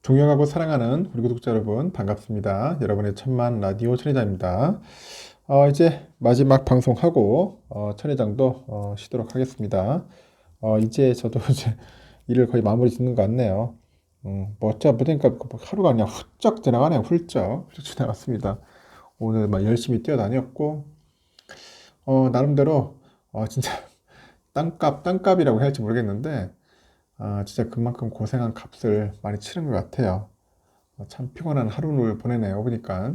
존경하고 사랑하는 우리 구독자 여러분 반갑습니다. 여러분의 천만 라디오 천회장입니다. 이제 마지막 방송하고 천회장도 쉬도록 하겠습니다. 이제 저도 이제 일을 거의 마무리 짓는 것 같네요. 뭐 어쩌 보니까 하루가 그냥 훌쩍 지나가네요. 훌쩍 지나갔습니다. 오늘 막 열심히 뛰어다녔고 나름대로 진짜 땅값이라고 해야 할지 모르겠는데 진짜 그만큼 고생한 값을 많이 치른 것 같아요. 참 피곤한 하루를 보내네요. 보니까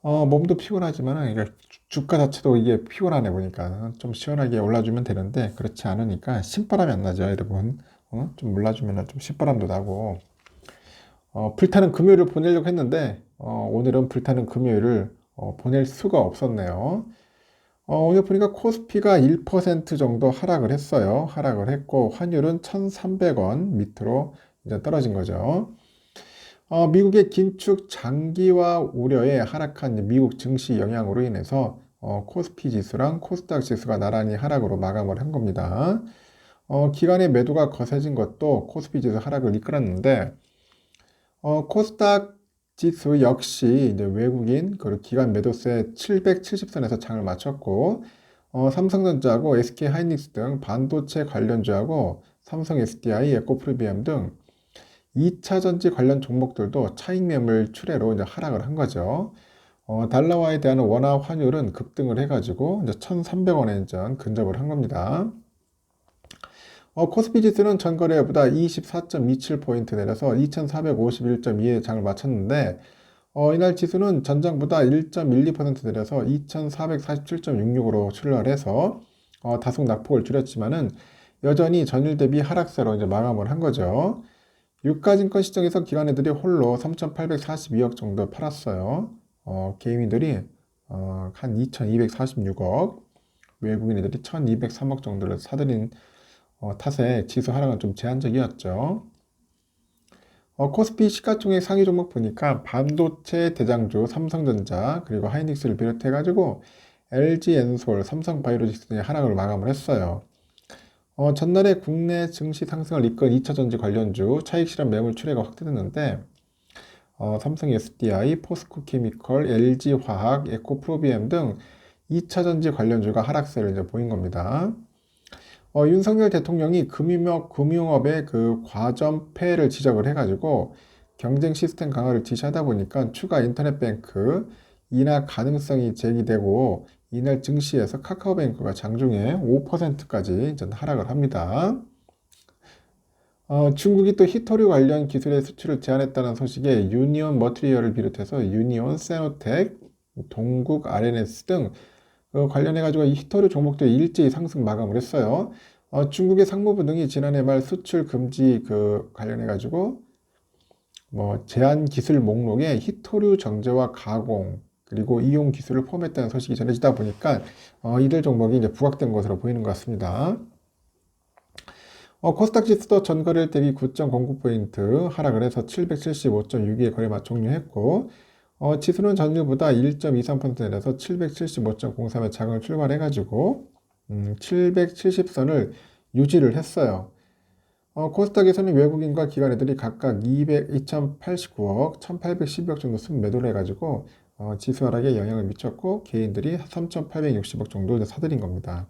몸도 피곤하지만 이게 주가 자체도 이게 피곤하네 보니까 좀 시원하게 올라주면 되는데 그렇지 않으니까 신바람이 안 나죠, 여러분. 좀 올라주면 좀 신바람도 나고 불타는 금요일을 보내려고 했는데 오늘은 불타는 금요일을 보낼 수가 없었네요. 오늘 보니까 코스피가 1% 정도 하락을 했어요. 하락을 했고 환율은 1,300원 밑으로 이제 떨어진 거죠. 미국의 긴축 장기화 우려에 하락한 미국 증시 영향으로 인해서 코스피 지수랑 코스닥 지수가 나란히 하락으로 마감을 한 겁니다. 기관의 매도가 거세진 것도 코스피 지수 하락을 이끌었는데 코스닥 지수 역시 이제 외국인 그리고 기관 매도세 770선에서 장을 마쳤고 삼성전자하고 SK하이닉스 등 반도체 관련주하고 삼성 SDI, 에코프리미엄 등 2차 전지 관련 종목들도 차익 매물 출회로 이제 하락을 한 거죠. 달러화에 대한 원화 환율은 급등을 해가지고 이제 1,300원에 이제 근접을 한 겁니다. 코스피 지수는 전거래일보다 24.27포인트 내려서 2,451.2에 장을 마쳤는데 이날 지수는 전장보다 1.12% 내려서 2,447.66으로 출발해서 다소 낙폭을 줄였지만은 여전히 전일 대비 하락세로 이제 마감을 한 거죠. 유가증권 시장에서 기관애들이 홀로 3,842억 정도 팔았어요. 개인들이 한 2,246억, 외국인들이 1,203억 정도를 사들인 탓에 지수 하락은 좀 제한적이었죠. 코스피 시가총액 상위 종목 보니까 반도체 대장주 삼성전자 그리고 하이닉스를 비롯해가지고 LG엔솔, 삼성바이오로직스 등의 하락을 마감을 했어요. 전날에 국내 증시 상승을 이끈 2차전지 관련주 차익 실현 매물 출회가 확대됐는데 삼성 SDI, 포스코케미컬, LG화학, 에코프로비엠 등 2차전지 관련주가 하락세를 이제 보인 겁니다. 윤석열 대통령이 금융업의 그 과점폐를 지적을 해가지고 경쟁 시스템 강화를 지시하다 보니까 추가 인터넷 뱅크 인하 가능성이 제기되고 이날 증시에서 카카오뱅크가 장중에 5%까지 이제 하락을 합니다. 중국이 또 히토류 관련 기술의 수출을 제한했다는 소식에 유니온 머트리얼을 비롯해서 유니온, 세노텍, 동국, RNS 등 관련해가지고 이 히토류 종목들이 일제히 상승 마감을 했어요. 중국의 상무부 등이 지난해 말 수출 금지 관련해가지고 뭐 제한 기술 목록에 히토류 정제와 가공 그리고 이용 기술을 포함했다는 소식이 전해지다 보니까 이들 종목이 이제 부각된 것으로 보이는 것 같습니다. 코스닥 지수도 전거래일 대비 9.09포인트 하락을 해서 775.62에 거래 종료했고 지수는 전일보다 1.23% 내려서 775.03에 장을 출발해가지고 770선을 유지를 했어요. 코스닥에서는 외국인과 기관애들이 각각 2,089억, 1,812억 정도 순매도를 해가지고 지수 하락에 영향을 미쳤고 개인들이 3,860억 정도 사들인 겁니다.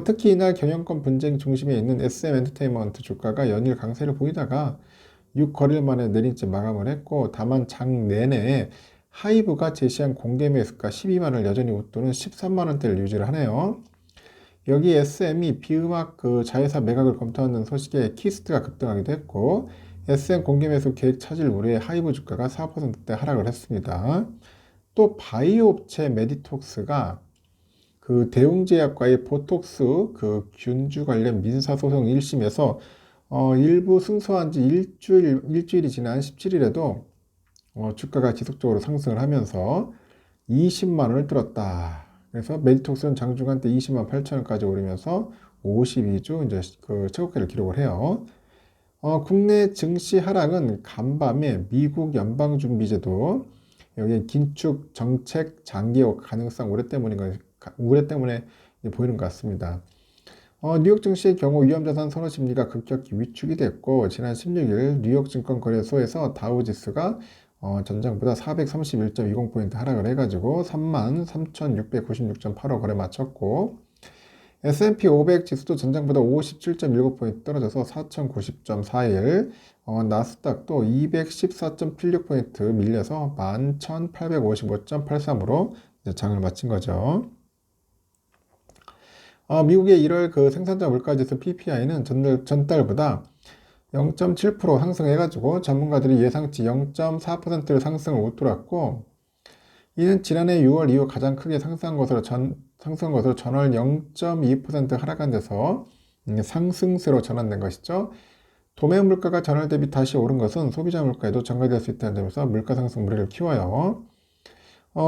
특히 이날 경영권 분쟁 중심에 있는 SM 엔터테인먼트 주가가 연일 강세를 보이다가 6거래일 만에 내린 채 마감을 했고 다만 장 내내 하이브가 제시한 공개 매수가 12만원을 여전히 웃도는 13만원대를 유지를 하네요. 여기 SM이 비음악 자회사 매각을 검토하는 소식에 키스트가 급등하기도 했고 SM 공개 매수 계획 차질 우려에 하이브 주가가 4%대 하락을 했습니다. 또 바이오 업체 메디톡스가 대웅제약과의 보톡스 균주 관련 민사소송 1심에서 일부 승소한 지 일주일이 지난 17일에도 주가가 지속적으로 상승을 하면서 20만 원을 뚫었다. 그래서 메디톡스는 장중한 때 20만 8천 원까지 오르면서 52주 이제 최고가를 기록을 해요. 국내 증시 하락은 간밤에 미국 연방준비제도 여기 긴축 정책 장기화 가능성 우려 때문에 보이는 것 같습니다. 뉴욕 증시의 경우 위험자산 선호 심리가 급격히 위축이 됐고 지난 16일 뉴욕 증권거래소에서 다우지수가 전장보다 431.20포인트 하락을 해가지고 33,696.85 거래 마쳤고 S&P 500 지수도 전장보다 57.19포인트 떨어져서 4,090.41, 나스닥도 214.86포인트 밀려서 11,855.83으로 장을 마친 거죠. 미국의 1월 그 생산자 물가지수 PPI는 전달보다 0.7% 상승해가지고 전문가들이 예상치 0.4%를 상승을 웃돌았고 이는 지난해 6월 이후 가장 크게 상승한 것으로 전월 0.2% 하락한 데서 상승세로 전환된 것이죠. 도매 물가가 전월 대비 다시 오른 것은 소비자 물가에도 전가될 수 있다는 점에서 물가 상승 무리를 키워요.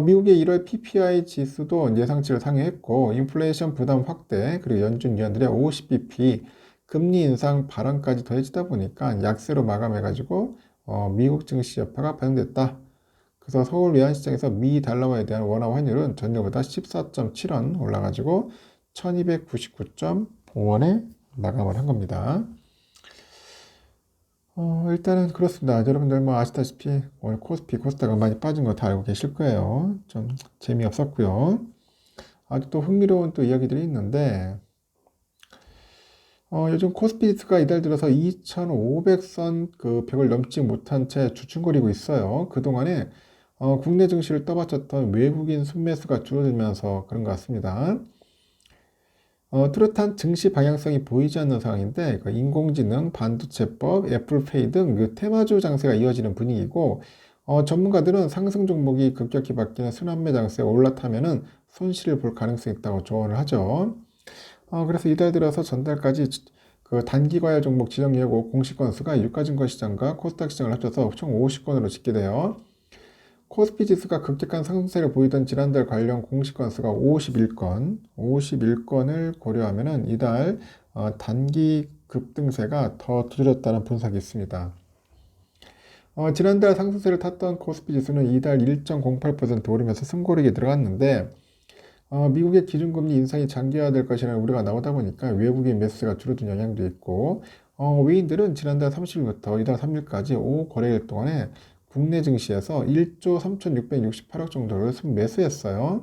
미국의 1월 PPI 지수도 예상치를 상회했고 인플레이션 부담 확대 그리고 연준 위원들의 50bp 금리 인상 발언까지 더해지다 보니까 약세로 마감해가지고 미국 증시 여파가 반영됐다. 그래서 서울 외환시장에서 미 달러화에 대한 원화 환율은 전일보다 14.7원 올라가지고 1299.5원에 마감을 한 겁니다. 일단은 그렇습니다. 여러분들 뭐 아시다시피 오늘 코스피, 코스닥은 많이 빠진 거 다 알고 계실 거예요. 좀 재미없었고요. 아주 또 흥미로운 또 이야기들이 있는데 요즘 코스피 지수가 이달 들어서 2,500선 그 벽을 넘지 못한 채 주춤거리고 있어요. 그동안에 국내 증시를 떠받쳤던 외국인 순매수가 줄어들면서 그런 것 같습니다. 뚜렷한 증시 방향성이 보이지 않는 상황인데 그 인공지능, 반도체법, 애플페이 등 그 테마주 장세가 이어지는 분위기고 전문가들은 상승 종목이 급격히 바뀌는 순환매 장세에 올라타면은 손실을 볼 가능성이 있다고 조언을 하죠. 그래서 이달 들어서 전달까지 그 단기 과열 종목 지정 예고 공시 건수가 유가증권 시장과 코스닥 시장을 합쳐서 총 50건으로 집계돼요. 코스피 지수가 급격한 상승세를 보이던 지난달 관련 공시 건수가 51건을 고려하면은 이달 단기 급등세가 더 두드러졌다는 분석이 있습니다. 지난달 상승세를 탔던 코스피 지수는 이달 1.08% 오르면서 승고르기에 들어갔는데 미국의 기준금리 인상이 장기화될 것이라는 우려가 나오다 보니까 외국인 매수세가 줄어든 영향도 있고 외인들은 지난달 30일부터 이달 3일까지 5거래일 동안에 국내 증시에서 1조 3,668억 정도를 순매수했어요.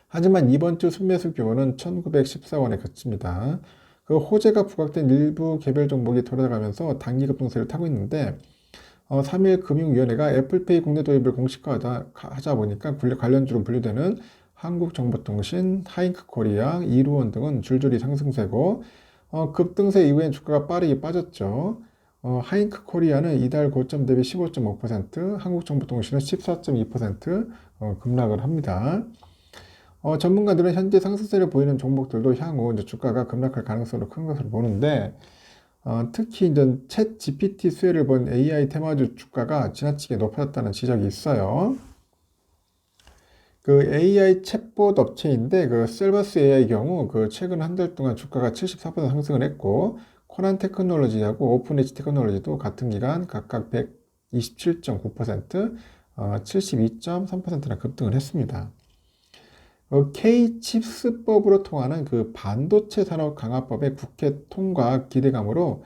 하지만 이번 주 순매수 규모는 1,914원에 그칩니다. 그 호재가 부각된 일부 개별 종목이 돌아가면서 단기 급등세를 타고 있는데 3일 금융위원회가 애플페이 국내 도입을 공식화하자 보니까 관련주로 분류되는 한국정보통신, 하잉크코리아, 이루원 등은 줄줄이 상승세고 급등세 이후엔 주가가 빠르게 빠졌죠. 하잉크코리아는 이달 고점 대비 15.5%, 한국정보통신은 14.2% 급락을 합니다. 전문가들은 현재 상승세를 보이는 종목들도 향후 이제 주가가 급락할 가능성이 큰 것으로 보는데 특히 이제 챗 GPT 수혜를 본 AI 테마주 주가가 지나치게 높아졌다는 지적이 있어요. 그 AI 챗봇 업체인데 그 셀버스 AI 경우 그 최근 한 달 동안 주가가 74% 상승을 했고 코난 테크놀로지하고 오픈 엣지 테크놀로지도 같은 기간 각각 127.9%, 72.3%나 급등을 했습니다. K-칩스법으로 통하는 그 반도체 산업 강화법의 국회 통과 기대감으로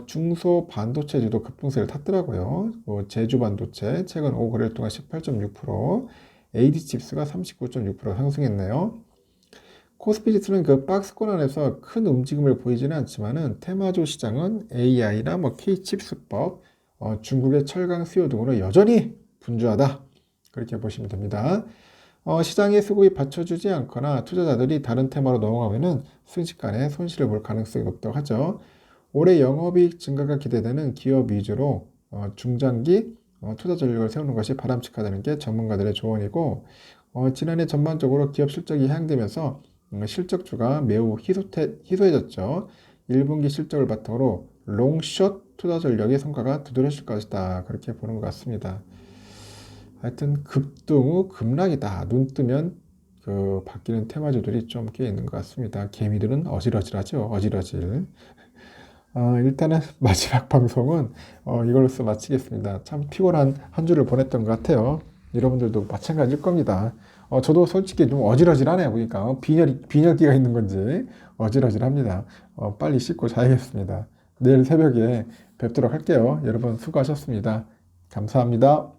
중소 반도체주도 급등세를 탔더라고요. 제주 반도체 최근 5거래일 동안 18.6%, AD칩스가 39.6% 상승했네요. 코스피 지수는 그 박스권 안에서 큰 움직임을 보이지는 않지만은 테마주 시장은 AI나 뭐 K-칩스법, 중국의 철강 수요 등으로 여전히 분주하다. 그렇게 보시면 됩니다. 시장의 수급이 받쳐주지 않거나 투자자들이 다른 테마로 넘어가면은 순식간에 손실을 볼 가능성이 높다고 하죠. 올해 영업이익 증가가 기대되는 기업 위주로 중장기 투자 전략을 세우는 것이 바람직하다는 게 전문가들의 조언이고 지난해 전반적으로 기업 실적이 하향되면서 실적주가 매우 희소해졌죠. 1분기 실적을 바탕으로 롱숏 투자 전략의 성과가 두드러질 것이다. 그렇게 보는 것 같습니다. 하여튼 급등 후 급락이다. 눈 뜨면 그 바뀌는 테마주들이 좀 꽤 있는 것 같습니다. 개미들은 어질어질하죠. 어질어질. 일단은 마지막 방송은 이걸로써 마치겠습니다. 참 피곤한 한 주를 보냈던 것 같아요. 여러분들도 마찬가지일 겁니다. 저도 솔직히 좀 어질어질하네요. 보니까 빈혈기가 있는 건지 어질어질합니다. 빨리 씻고 자야겠습니다. 내일 새벽에 뵙도록 할게요. 여러분 수고하셨습니다. 감사합니다.